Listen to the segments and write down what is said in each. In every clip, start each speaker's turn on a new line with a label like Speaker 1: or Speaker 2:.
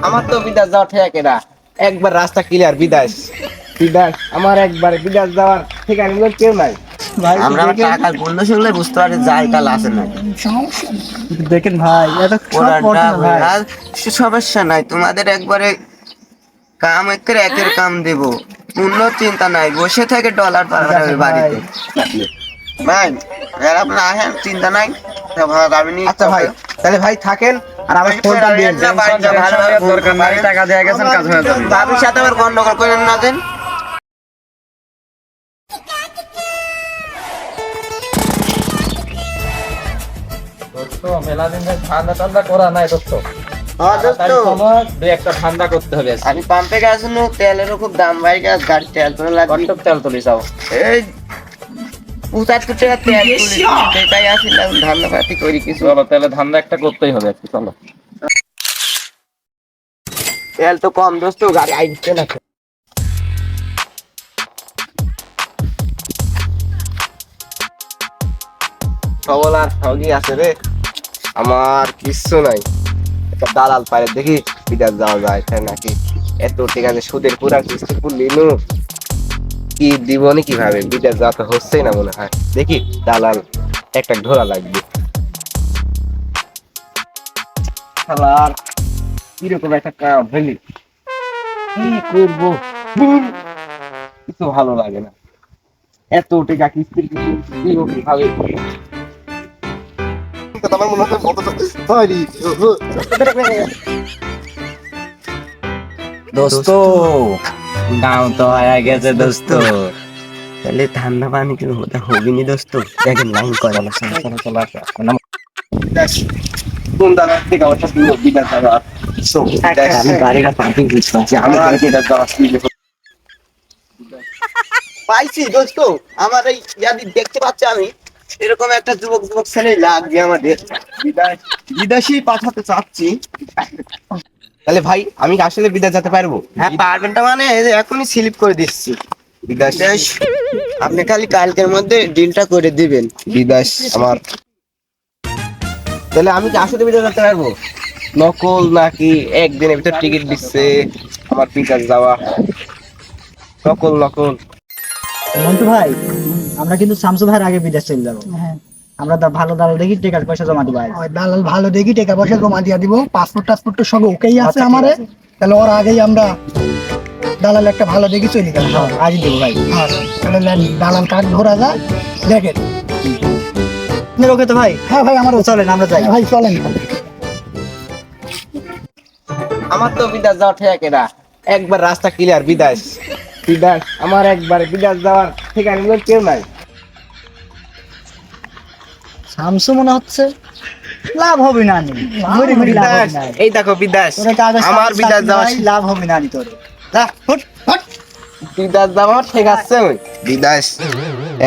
Speaker 1: আমার তো বিদেশ যাওয়া ঠিক না। একবার রাস্তা ক্লিয়ার বিদেশ বিদেশ আমার একবার বিদেশ যাওয়ার ঠিকানা বলে কেউ নাই।
Speaker 2: ভাই
Speaker 3: আমরা আবার টাকার মূল্য শুনলে বুঝতে পারি যাই কাল আসে না।
Speaker 2: দেখেন ভাই, এত সব
Speaker 3: পুরানটা
Speaker 2: পড়ছে না ভাই।
Speaker 3: আর সমস্যা নাই, তোমাদের একবারে কাম একের একের কাম দেব, কোনো চিন্তা নাই, বসে থেকে ডলার পাঠাবে
Speaker 2: ভাই
Speaker 3: বাড়িতে। ভাই আর আপনার আসেন, চিন্তা নাই।
Speaker 1: আচ্ছা ভাই, তাহলে ভাই থাকেন আর আমার ফোনটা দিয়ে
Speaker 3: দরকার নাই, টাকা দিয়ে গেছেন, কাজ হয়ে যাবে। ভাবির সাথে আবার গন্ডগোল করেন না দেন।
Speaker 4: দোস্ত মেলা দিন ধরে ঠান্ডা ঠান্ডা করা নাই দোস্ত।
Speaker 3: হ্যাঁ দোস্ত,
Speaker 4: দুই একটা ঠান্ডা করতে হবে।
Speaker 3: আমি পাম্পে গেছি, তেলেরও খুব দাম ভাই, গাড়ি তেল তো লাগবে।
Speaker 4: কত তেল তুলি যাও?
Speaker 3: এই 75 টাকা তেল তুলি, সেটাই আসিলাম ধান্দা পাতি করি কিছু।
Speaker 4: চলো তাহলে ধান্দা একটা করতেই হবে আজকে, চলো।
Speaker 3: তেল তো কম দোস্ত, গাড়ি আইছে না।
Speaker 1: সবল আর ঠগি আছে রে, আমার কিচ্ছু নাই। একটা দালাল পারে দেখি বিদেশ যাওয়া যায় তাই নাকি। এত ঠিক আছে, সুদের পুরা কিস্তি নিনু কি দিবনি কিভাবে, বিদেশ যাওয়া তো হচ্ছেই না মনে হয়। দেখি দালাল একটা ধরা লাগবে। আর কিরকম একটা কাম হইলি, কি করবো কিছু ভালো লাগে না। এত টাকা কিস্তির কিভাবে আমার মনে হয়
Speaker 2: দোস্ত গাঁও তো হয়ে গেছে দোস্ত।
Speaker 3: তাহলে ঠান্ডা পানি কি হবি নি দোস্ত? দেখেন লাইন করে না, চলো চলো চলো আসো, আসো, নামো।
Speaker 1: কোন দাদা থেকে আমার সাথে বিদেশ যাওয়া
Speaker 3: আমি গাড়িটা পার্কিং করছি,
Speaker 1: আমার বিদেশ যাওয়া
Speaker 3: পাইছি দোস্ত। আমার এই ইয়াদি দেখতে পাচ্ছি আমি, এরকম একটা যুবক যুবক ছেলে লাগবে আমাদের, বিদেশি পাঠাতে চাচ্ছি।
Speaker 1: তাহলে ভাই আমি কি আসলে বিদেশ যেতে পারবো?
Speaker 3: হ্যাঁ পারবেন, টা মানে এই যে এখনই স্লিপ করে দিচ্ছি
Speaker 1: বিদেশ
Speaker 3: বিদেশ। আপনি খালি কালকের মধ্যে ডিলটা করে দিবেন।
Speaker 1: বিদেশ আমার, তাহলে আমি কি আসলে বিদেশ যেতে পারবো? নকল নাকি একদিনের ভিতর টিকিট দিচ্ছে আমার বিদেশ যাওয়া? নকল নকল
Speaker 2: মন্টু ভাই, আমরা কিন্তু শামসু ভাইয়ের আগে বিদেশ চলে যাবো। আমরা ভালো দালাল দেখি টাকা পয়সা জমা দিব।
Speaker 5: দালাল ভালো দেখি টাকা পয়সা জমা দিয়া দিব, পাসপোর্ট টাসপোর্ট তো সব ওকেই আছে
Speaker 2: আচ্ছা, ঠিক
Speaker 5: আমারে।
Speaker 2: আছে।
Speaker 5: তাহলে ওর আগেই আমরা দালাল একটা ভালো দেখি চলে গেল।
Speaker 2: হ্যাঁ আজই দেবো ভাই।
Speaker 5: তাহলে দালাল কাজ ধরা যায় দেখেন।
Speaker 2: আপনার ওকে তো ভাই?
Speaker 5: হ্যাঁ ভাই, আমার
Speaker 2: চলেন আমরা যাই।
Speaker 5: ভাই চলেন।
Speaker 1: আমার তো বিদেশ যাওয়া ঠিক না। একবার রাস্তা ক্লিয়ার বিদেশ বিদেশ আমার একবার বিদেশ যাওয়ার ঠিকানা বলে কেউ নাই।
Speaker 2: শামসু মনে হচ্ছে লাভ হবে না নি, ঘুরে ঘুরে লাভ হবে
Speaker 1: বিদেশ,
Speaker 2: না।
Speaker 1: এই দেখো বিদেশ,
Speaker 2: তোরা কাগজ
Speaker 1: আমার
Speaker 2: সাথে
Speaker 1: বিদেশ
Speaker 2: সাথে
Speaker 1: যাওয়া
Speaker 2: নাই, লাভ হবে না নি তোর।
Speaker 1: বিদেশ যাওয়া ঠিক আছে। ওই বিদেশ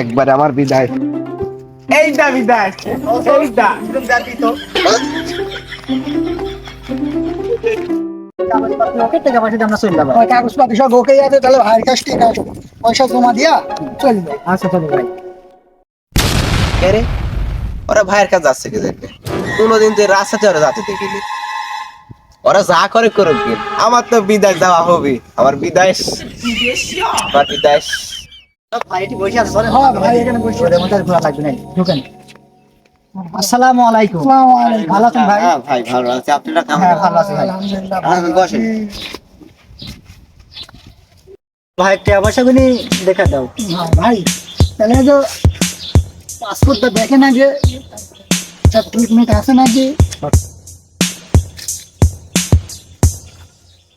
Speaker 1: একবার আমার বিদেশ, এইটা বিদেশ, এইটা
Speaker 2: টাকা পয়সা দিয়ে আমরা চলে যাবো।
Speaker 5: কাগজপাতি সব ওকেই আছে, তাহলে ভাইয়ের কাছ থেকে পয়সা জমা দিয়া চলে যাও।
Speaker 2: আচ্ছা চলো ভাই।
Speaker 1: কে রে? ওরা ভাইয়ের কাছে যাচ্ছে কি জানি, কোনোদিন যে রাস্তাতে ওরা যাতে দেখিনি। ওরা যা করে করুক কি, আমার তো বিদেশ যাওয়া হবে। আমার বিদেশ, আমার বিদেশ।
Speaker 2: ভাই এটি বসে আছে, চলেন।
Speaker 5: হ্যাঁ ভাই, এখানে বসে
Speaker 2: ওদের মধ্যে আর ঘোরা লাগবে না, ঢুকেন। আসসালামু আলাইকুম।
Speaker 5: আসসালামু আলাইকুম।
Speaker 2: ভালো আছেন ভাই?
Speaker 3: হ্যাঁ ভাই ভালো আছে, আপনারা কেমন
Speaker 2: হ্যাঁ,
Speaker 3: আছেন?
Speaker 2: ভালো আছি ভাই।
Speaker 5: আলহামদুলিল্লাহ
Speaker 3: আসেন, বসেন।
Speaker 2: ভাই টাকা পয়সা গুলি দেখা দাও।
Speaker 5: হ্যাঁ ভাই, তাহলে যে পাসপোর্টটা দেখেন আগে, সার্টিফিকেট আছে নাকি।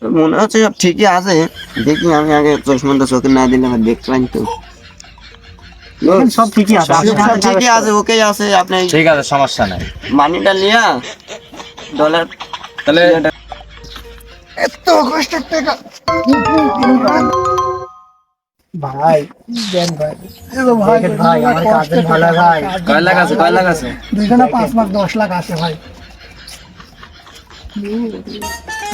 Speaker 3: মনে হচ্ছে সব ঠিকই আছে, দেখি আমি আগে চশমাটা চোখে না দিলে আমার দেখতে পাইনি তো।
Speaker 2: দেখেন সব ঠিকই আছে।
Speaker 3: সব
Speaker 2: আপনি
Speaker 3: সব ঠিকই আছে, ওকেই আছে। আপনি
Speaker 4: ঠিক আছে, সমস্যা নাই।
Speaker 3: মানিটা নিয়া ডলার,
Speaker 4: তাহলে
Speaker 5: এত কষ্টের টাকা ভাই দেন ভাই। এগো ভাই,
Speaker 2: দেখেন ভাই, আমার কাজের ভালো ভাই।
Speaker 4: কয় লাখ আছে, কয় লাখ আছে?
Speaker 5: দুইজনে 5 লাখ 10 লাখ আছে ভাই।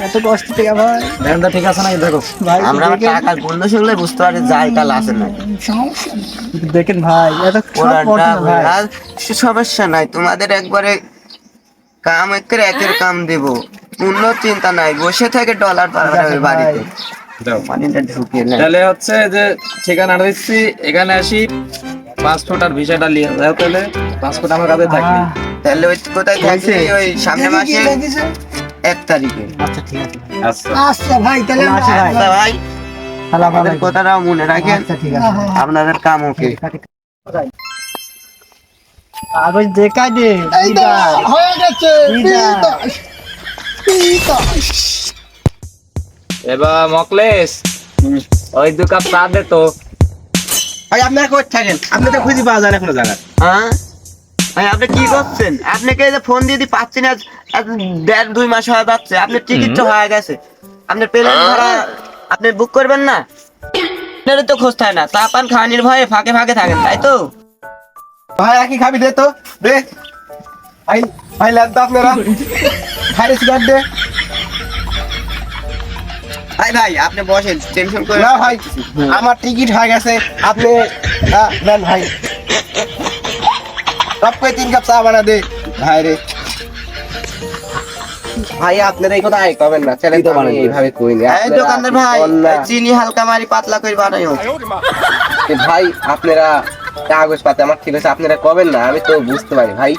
Speaker 5: এত কষ্ট টাকা ভাই।
Speaker 4: ধান্দা ঠিক আছে নাকি দেখো?
Speaker 2: ভাই
Speaker 3: আমরা আবার টাকার মূল্য শুনলে বুঝতে পারি যাই কাল আসে না।
Speaker 5: সমস্যা নেই।
Speaker 2: দেখেন ভাই, এত সব
Speaker 3: পুরানটা
Speaker 2: পড়ছে না ভাই।
Speaker 3: আর সমস্যা নাই, তোমাদের একবারে কাম একের একের কাম দেব, কোনো চিন্তা নাই, বসে থেকে ডলার পাঠাবে বাড়িতে।
Speaker 4: যাও।
Speaker 3: পানিটা ঢুকিয়ে নেয়।
Speaker 4: তাহলে হচ্ছে যে ঠিকানাটা দিচ্ছি, এখানে আসি, পাসপোর্ট আর ভিসাটা নিয়ে যাও। তাহলে পাসপোর্ট আমার কাছে থাকবে।
Speaker 3: তাহলে ওই কোথায় থাকছে? ওই সামনে মাসে 1 তারিখে।
Speaker 2: আচ্ছা ঠিক আছে
Speaker 4: আচ্ছা
Speaker 5: আচ্ছা ভাই, তাহলে আমরা
Speaker 2: আচ্ছা ভাই।
Speaker 3: আচ্ছা ভাই,
Speaker 2: তাহলে
Speaker 3: আমাদের
Speaker 2: আমাদের
Speaker 3: কথাটা মনে রাখেন,
Speaker 2: আচ্ছা ঠিক আছে
Speaker 3: আপনাদের কাম ওকে।
Speaker 2: কাগজ দেখাই দে
Speaker 5: এই তো হয়ে গেছে
Speaker 2: বিদায়।
Speaker 5: বিদায়। বিদায়।
Speaker 4: এবার মকলেশ, ওই 2 কাপ চা দে তো।
Speaker 1: ভাই আপনারা কই থাকেন? আপনি তো খুঁজে পাওয়া যায় না কোনো জায়গা।
Speaker 3: হ্যাঁ ভাই, আপনি কি করছেন? আপনাকে এই যে ফোন দিয়ে পাচ্ছি না, আজ 1.5-2 মাস হয়ে যাচ্ছে। আপনার টিকিট তো হয়ে গেছে, আপনার প্লেন ভাড়া আপনি বুক করবেন না? আপনারও তো খোঁজ থাকে না, চা পান খাওয়ানির ভয়ে ফাঁকে ফাঁকে থাকেন, তাই তো?
Speaker 1: ভাই কি খাবি দে তো দে। ভাই ভাই লেন তো আপনারা। ভাই সিগারেট দে।
Speaker 3: ভাই ভাই আপনি বসেন, টেনশন করে
Speaker 1: না ভাই আমার টিকিট হয়ে গেছে, আপনি নেন ভাই। সব কই 3 কাপ চা বানা দে ভাই রে। ভাই আপনারা এই কথা আই কবেন না, ছেলে তো আমি এইভাবে কই না।
Speaker 3: এই দোকানদার ভাই, চিনি হালকা মারি পাতলা করে বানাইও।
Speaker 1: ভাই আপনারা কাগজ পাতে আমার ঠিক আছে, আপনারা কবেন না, আমি তো বুঝতে পারি ভাই।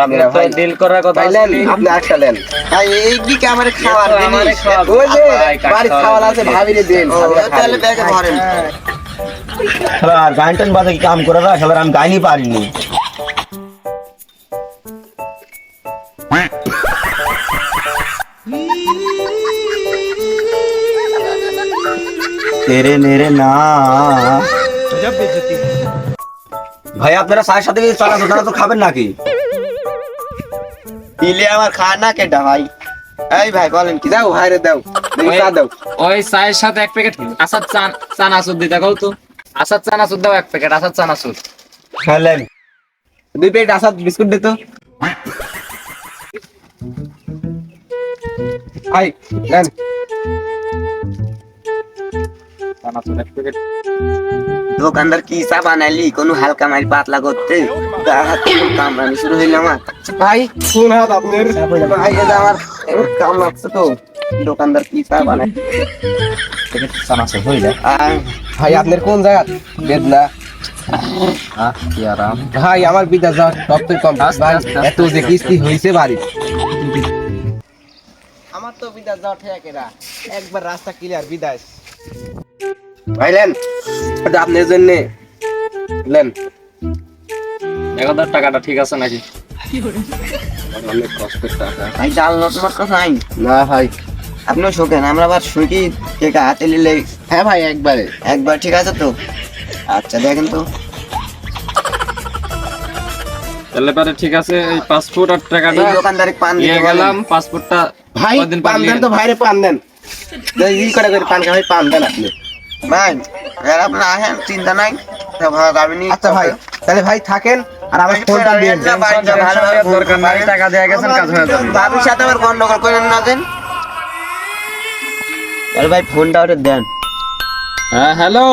Speaker 1: আপনারা
Speaker 4: তো
Speaker 1: ভাই
Speaker 4: ডিল করার কথা
Speaker 1: ভাই লেন,
Speaker 4: ছিল।
Speaker 1: আপনি একটা লেন।
Speaker 3: ভাই এই দিকে আমার খাবার
Speaker 4: আমারে
Speaker 3: জিনিস।
Speaker 4: খাওয়াবে।
Speaker 1: ওই যে
Speaker 4: ভাই, কাজ
Speaker 1: বাড়ির
Speaker 4: খাওয়াবে।
Speaker 1: খাওয়াল আছে ভাবিরে দেন।
Speaker 3: ও, তাহলে ব্যাগে ভরেন।
Speaker 6: আর গান টান বাজে কি কাম করে না সবার আমি গাইনি পারিনি তেরে নেরে না ভাই আপনারা চায়ের সাথে কি চানা দোকানা তো খাবেন নাকি
Speaker 3: দিলে আমার খানা কেটা ভাই? এই ভাই বলেন কি?
Speaker 1: দাও ভাই রে দাও, দেখি চা দাও।
Speaker 4: ওই চায়ের সাথে 1 প্যাকেট আসাদ চানাচুর দিতে কও তো। আসাদ চানাচুর দাও 1 প্যাকেট আসাদ চানাচুর।
Speaker 6: খেলেন
Speaker 1: 2 প্লেট আসাদ বিস্কুট দে তো। ভাই নেন।
Speaker 4: চানাচুর 1 প্যাকেট।
Speaker 3: দোকানদার কি চা বানাইলি? কোনো হালকা মারি পাতলা করতে কামড়ানি শুরু হইল আমার।
Speaker 1: ভাই কোন হাত আপনার?
Speaker 3: ভাই এটা আমার কাম লাগছে তো। দোকানদার কি চা বানাই?
Speaker 6: চানাচুর হই না
Speaker 1: ভাই আপনার কোন জায়গা? বেদনা।
Speaker 4: কি আরাম।
Speaker 1: ভাই আমার বিদ্যা যা সবচেয়ে কম ভাই, এত যে কিস্তি হইছে বাড়ি। আমার তো বিদ্যা যাও ঠেকেরা, একবার রাস্তা ক্লিয়ার বিদায়। ভাই লেন, এটা আপনার জন্য লেন।
Speaker 4: 1000 টাকাটা ঠিক আছে নাকি?
Speaker 1: অনেক কষ্টের টাকা।
Speaker 3: ভাই জাল নটমট কথা নাই।
Speaker 1: না ভাই।
Speaker 3: আপনিও শোকেন, আমরা আবার শুকি টেকা হাতে নিলে
Speaker 1: হ্যাঁ ভাই একবারে।
Speaker 3: একবার ঠিক আছে তো? আচ্ছা দেখেন তো।
Speaker 4: তাহলে পরে ঠিক আছে, এই পাসপোর্ট আর টাকাটা
Speaker 3: এই দোকানদারে পান
Speaker 4: নিয়ে
Speaker 3: দিতে
Speaker 4: গেলাম।
Speaker 3: গেলাম।
Speaker 4: পাসপোর্টটা
Speaker 1: ভাই
Speaker 4: কদিন পর
Speaker 1: পান
Speaker 4: নিয়ে
Speaker 1: দেন তো, ভাইরে পান দেন। ই করে পান খাই পান দেন আপনি।
Speaker 3: ভাই এর আপনি আসেন, চিন্তা নাই। আমি
Speaker 1: আচ্ছা ভাই তাহলে ভাই থাকেন, আর আমার ফোনটা দিয়ে দেন।
Speaker 4: দরকার নাই, টাকা দেয়া গেছেন, কাজ হয়ে যাবে।
Speaker 3: বাবির সাথে আবার গন্ডগোল করেন না দেন। আরে ভাই ফোনটা ওটা দেন।
Speaker 4: হ্যাঁ হ্যালো,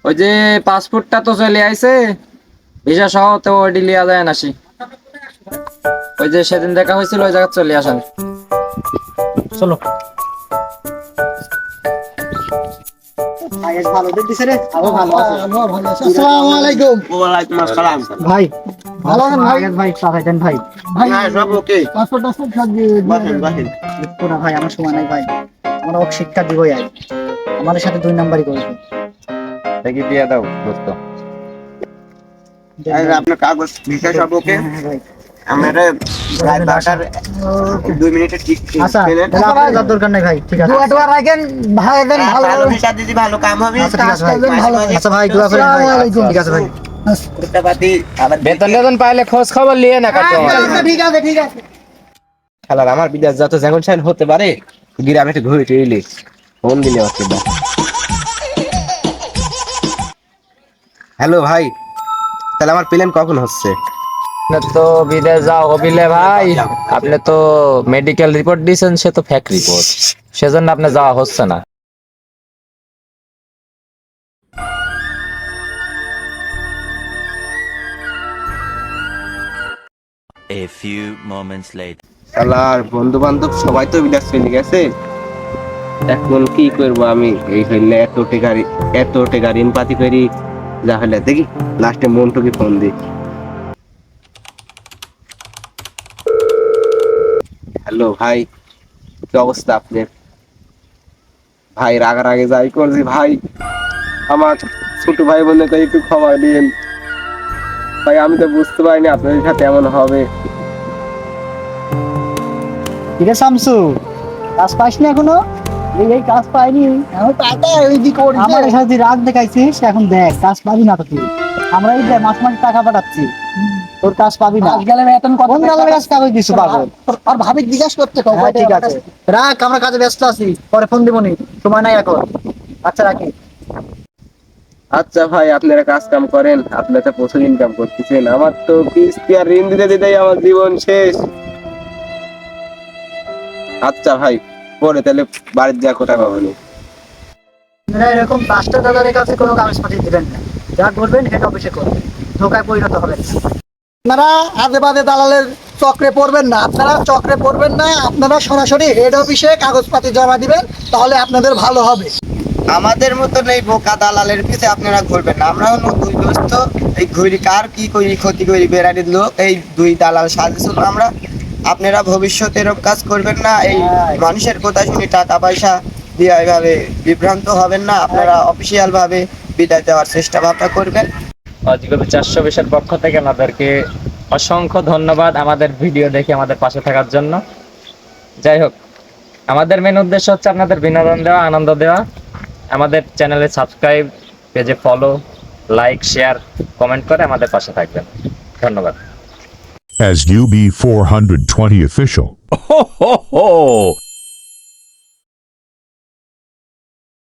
Speaker 4: ওই যে পাসপোর্টটা তো চলে আইছে, ভিসা সহ তো ওইটি লিয়া যায় না। ওই যে সেদিন দেখা হয়েছিল ওই জায়গা চলে আসেন।
Speaker 2: চলো কাগজ ভালো দিছে রে, আরো ভালো আছে।
Speaker 5: আমার ভালো আছে। আসসালামু আলাইকুম
Speaker 3: ওয়ালাইকুম আসসালাম।
Speaker 2: ভাই
Speaker 5: ভালো আছেন ভাই?
Speaker 2: কাগজ ভাই পাঠাই দেন ভাই।
Speaker 5: ভাই
Speaker 3: হ্যাঁ সব ওকে।
Speaker 5: পাসপোর্ট সব দিয়ে
Speaker 3: বাসেন বাসেন।
Speaker 2: একটু না ভাই, আমার সময় নাই ভাই, আমরা ওকে শিক্ষা দিবই আই, আমাদের সাথে 2 নাম্বারই করবে।
Speaker 1: দেখি দিয়ে দাও দোস্ত।
Speaker 3: এই যে আপনার কাগজ ভিসা সব ওকে।
Speaker 2: হ্যাঁ ভাই।
Speaker 3: আমরা রাত 12টার 2 মিনিটে ঠিক
Speaker 2: আচ্ছা
Speaker 3: পেলেন।
Speaker 2: তাহলে আপনার যাওয়ার দরকার নাই ভাই, ঠিক আছে।
Speaker 5: দোয়া টোয়া রাখেন, ভাই দেন ভালো।
Speaker 3: ভালো ভিসা দিদি ভালো কাম হবে।
Speaker 2: আচ্ছা ঠিক আছে ভাই।
Speaker 5: ভালো।
Speaker 2: আচ্ছা ভাই দোয়া করেন ভাই।
Speaker 5: আসসালামু আলাইকুম।
Speaker 2: ঠিক আছে ভাই।
Speaker 3: টাকাপাতি আবার
Speaker 4: বেতন টেতন পাইলে খোঁজ খবর নিয়ে না কাটো।
Speaker 5: আচ্ছা, ঠিক আছে ঠিক আছে।
Speaker 1: খেলার আমার বিদেশ যত যেমন সাইন হতে পারে, গ্রামে একটু ঘুরে টুইলে ফোন দিলে হচ্ছে। হ্যালো ভাই, তাহলে আমার প্লেন কখন হচ্ছে?
Speaker 4: আপনি তো বিদেশ যাও হবিলে ভাই, আপনি তো মেডিকেল রিপোর্ট দিয়েছেন, সে তো ফেক রিপোর্ট, সেজন্য আপনি যাওয়া হচ্ছে না।
Speaker 7: A few moments later.
Speaker 1: আর বন্ধু বান্ধব সবাই তো বিদেশ চলে গেছে, এখন কি করবো আমি? এই হইলে এত টাকা ঋণ পাতি করি, যা হলে দেখি লাস্টে মন্টুকে ফোন দিই। হ্যালো ভাই, কি অবস্থা আপনার? ভাই রাগারাগি যাই করছি ভাই, আমার ছোট ভাই বোনের তো একটু ক্ষমা দিন ভাই, আমি তো বুঝতে পারিনি আপনাদের সাথে এমন হবে।
Speaker 2: ঠিক আছে শামসু, কাজ পাইসনি এখনো?
Speaker 5: এই কাজ পাইনি, আমি পাতা ওই দিকে
Speaker 2: আমার সাথে তুই রাগ দেখাইছিস, এখন দেখ কাজ পাবি না তো তুই। আমরা এই যে মাস মাস টাকা পাঠাচ্ছি, তোর কাজ পাবি না।
Speaker 5: গেলে বেতন কত?
Speaker 2: কোন গালের কাজ কাগজ দিছো পাগল?
Speaker 5: আর ভাবি জিজ্ঞাসা করতে তো।
Speaker 2: হ্যাঁ ঠিক আছে, রাখ, আমরা কাজে ব্যস্ত আছি, পরে ফোন দিবনি, সময় নাই এখন। আচ্ছা রাখি।
Speaker 1: আচ্ছা ভাই, আপনারা কাজ কাম করেন, আপনারা তো প্রচুর ইনকাম করতেছেন, আমার তো কিস্তি আর ঋণ দিতে দিতেই আমার জীবন শেষ। আচ্ছা ভাই, পরে তাহলে বাড়ির যা কোটা পাবনি।
Speaker 2: আপনারা এরকম পাঁচটা দাদার কাছে কোনো কাগজপত্র দিবেন না, যা করবেন হেড অফিসে করবেন, ধোকায় পরিণত হবেন না।
Speaker 5: আপনারা আজে বাজে দালালের চক্রে পড়বেন না, আপনারা সরাসরি হেড অফিসে কাগজপাতি জমা দিবেন, তাহলে আপনাদের ভালো হবে।
Speaker 3: আমাদের মতন এই বোকা দালালের পিছে আপনারা ঘুরবেন না। আমরা হলো দুই দোস্ত, এই ঘুরি কার কি করি ক্ষতি করি বেড়ানির লোক, এই দুই দালাল সাজেছিল আমরা। আপনারা ভবিষ্যতে এরকম কাজ করবেন না, এই মানুষের কথা শুনে টাকা পয়সা দিয়ে এইভাবে বিভ্রান্ত হবেন না। আপনারা অফিসিয়াল ভাবে বিদায় দেওয়ার চেষ্টা ভাবনা করবেন।
Speaker 4: অজিকবি 420 পক্ষ থেকে আমাদেরকে অসংখ্য ধন্যবাদ আমাদের ভিডিও দেখে আমাদের পাশে থাকার জন্য। যাই হোক, আমাদের মেন উদ্দেশ্য হচ্ছে আপনাদের বিনোদন দেওয়া, আনন্দ দেওয়া। আমাদের চ্যানেলে সাবস্ক্রাইব, পেজে ফলো, লাইক, শেয়ার, কমেন্ট করে আমাদের পাশে থাকবেন। ধন্যবাদ।
Speaker 7: As UB420 official. Ho ho ho!